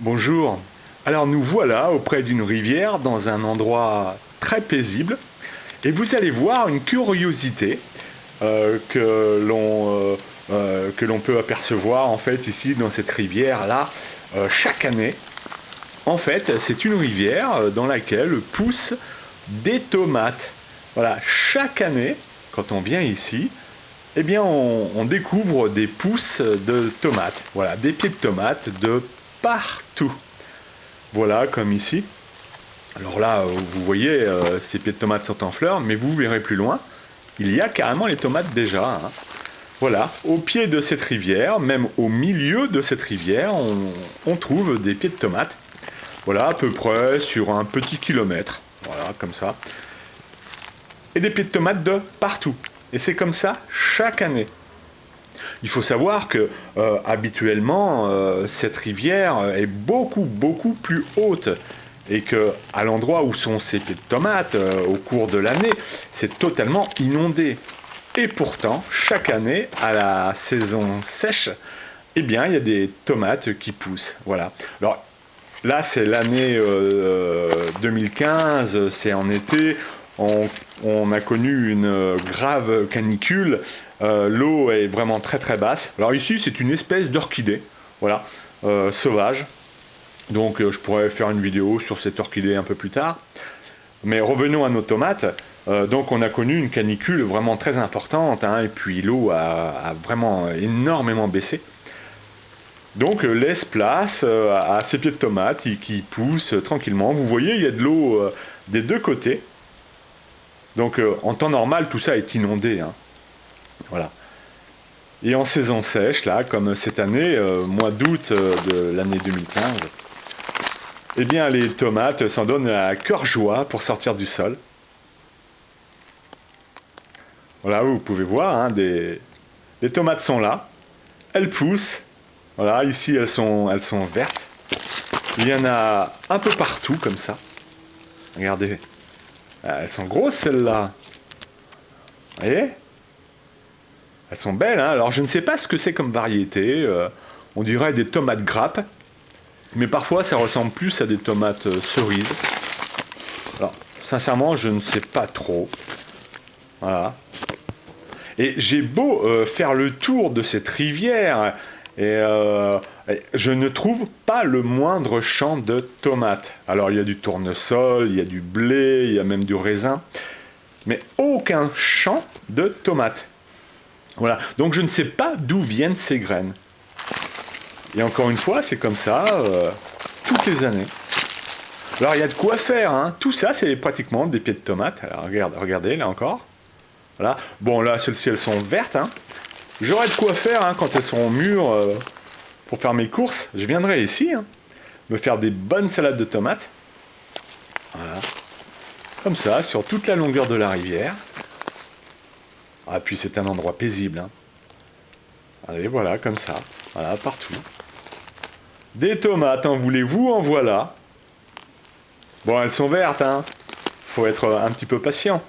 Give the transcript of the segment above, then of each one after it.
Bonjour. Alors nous voilà auprès d'une rivière dans un endroit très paisible et vous allez voir une curiosité que l'on peut apercevoir en fait ici dans cette rivière là chaque année. En fait, c'est une rivière dans laquelle poussent des tomates. Voilà, chaque année, quand on vient ici, eh bien on découvre des pousses de tomates. Voilà, des pieds de tomates de partout. Voilà, comme ici. Alors là, vous voyez, ces pieds de tomates sont en fleurs, mais vous verrez plus loin, il y a carrément les tomates déjà, hein. Voilà, au pied de cette rivière, même au milieu de cette rivière, on trouve des pieds de tomates. Voilà, à peu près sur un petit kilomètre. Voilà, comme ça. Et des pieds de tomates de partout. Et c'est comme ça chaque année. Il faut savoir que habituellement, cette rivière est beaucoup plus haute et que à l'endroit où sont ces pieds de tomates, au cours de l'année, c'est totalement inondé. Et pourtant, chaque année, à la saison sèche, eh bien, il y a des tomates qui poussent. Voilà. Alors là, c'est l'année 2015, c'est en été. On a connu une grave canicule. L'eau est vraiment très basse. Alors ici, c'est une espèce d'orchidée, voilà, sauvage. Donc je pourrais faire une vidéo sur cette orchidée un peu plus tard. Mais revenons à nos tomates. Donc on a connu une canicule vraiment très importante, hein, et puis l'eau a vraiment énormément baissé. Donc laisse place à ces pieds de tomates qui poussent tranquillement. Vous voyez, il y a de l'eau des deux côtés. Donc en temps normal, tout ça est inondé, hein. Voilà. Et en saison sèche, là, comme cette année, mois d'août de l'année 2015, eh bien les tomates s'en donnent à cœur joie pour sortir du sol. Voilà, vous pouvez voir, hein, les tomates sont là, elles poussent. Voilà, ici elles sont vertes. Il y en a un peu partout comme ça. Regardez, elles sont grosses celles-là. Vous voyez? Elles sont belles, hein. Alors je ne sais pas ce que c'est comme variété. On dirait des tomates grappes. Mais parfois ça ressemble plus à des tomates cerises. Alors, sincèrement, je ne sais pas trop. Voilà. Et j'ai beau faire le tour de cette rivière, et je ne trouve pas le moindre champ de tomates. Alors il y a du tournesol, il y a du blé, il y a même du raisin, mais aucun champ de tomates. Voilà, donc je ne sais pas d'où viennent ces graines. Et encore une fois, c'est comme ça toutes les années. Alors il y a de quoi faire, hein. Tout ça c'est pratiquement des pieds de tomates. Alors regardez là encore. Voilà. Bon là celles-ci elles sont vertes, hein. J'aurai de quoi faire, hein, quand elles seront mûres pour faire mes courses. Je viendrai ici, hein, me faire des bonnes salades de tomates. Voilà. Comme ça, sur toute la longueur de la rivière. Ah, puis c'est un endroit paisible, hein. Allez, voilà, comme ça. Voilà, partout. Des tomates, en voulez-vous? En voilà. Bon, elles sont vertes, hein. Faut être un petit peu patient.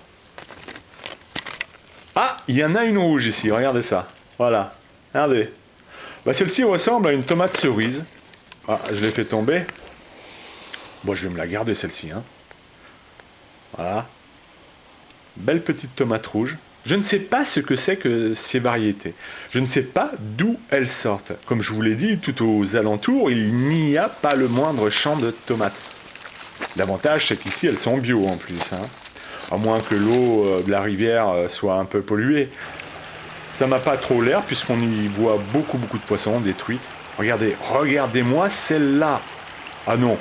Ah, il y en a une rouge ici, regardez ça. Voilà, regardez. Bah, celle-ci ressemble à une tomate cerise. Ah, je l'ai fait tomber. Bon, je vais me la garder celle-ci, hein. Voilà. Belle petite tomate rouge. Je ne sais pas ce que c'est que ces variétés. Je ne sais pas d'où elles sortent. Comme je vous l'ai dit, tout aux alentours, il n'y a pas le moindre champ de tomates. L'avantage, c'est qu'ici, elles sont bio en plus, hein. À moins que l'eau de la rivière soit un peu polluée. Ça m'a pas trop l'air puisqu'on y voit beaucoup de poissons, des truites. Regardez-moi celle-là. Ah non,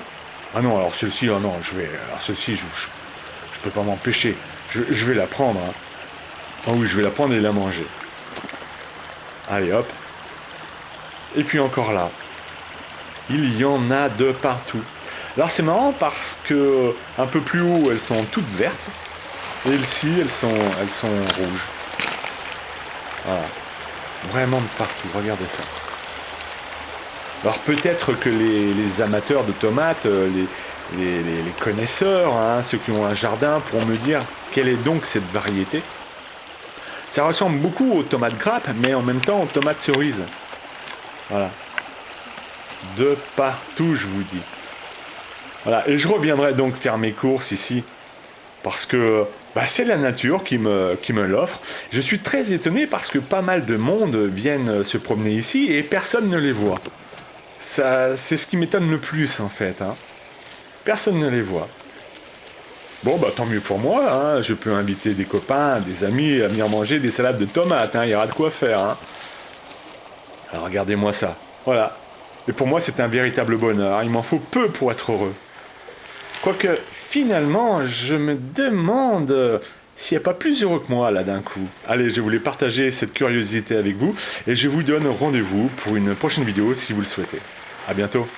alors celle-ci, ah non, celle-ci, je peux pas m'empêcher. Je vais la prendre, hein. Ah oui, je vais la prendre et la manger. Allez, hop. Et puis encore là. Il y en a de partout. Alors c'est marrant parce que un peu plus haut, elles sont toutes vertes. Et ici, elles sont rouges. Voilà. Vraiment de partout, regardez ça. Alors peut-être que les amateurs de tomates, les connaisseurs, hein, ceux qui ont un jardin, pourront me dire quelle est donc cette variété. Ça ressemble beaucoup aux tomates grappes, mais en même temps aux tomates cerises. Voilà. de partout, je vous dis. Voilà, et je reviendrai donc faire mes courses ici, parce que c'est la nature qui me l'offre. Je suis très étonné parce que pas mal de monde viennent se promener ici et personne ne les voit. Ça, c'est ce qui m'étonne le plus en fait. Hein. Personne ne les voit. Bon, tant mieux pour moi, hein. Je peux inviter des copains, des amis à venir manger des salades de tomates, hein. Il y aura de quoi faire. Hein. Alors regardez-moi ça, voilà. Et pour moi c'est un véritable bonheur, il m'en faut peu pour être heureux. Quoique, finalement, je me demande s'il n'y a pas plus heureux que moi, là, d'un coup. Allez, je voulais partager cette curiosité avec vous, et je vous donne rendez-vous pour une prochaine vidéo si vous le souhaitez. À bientôt.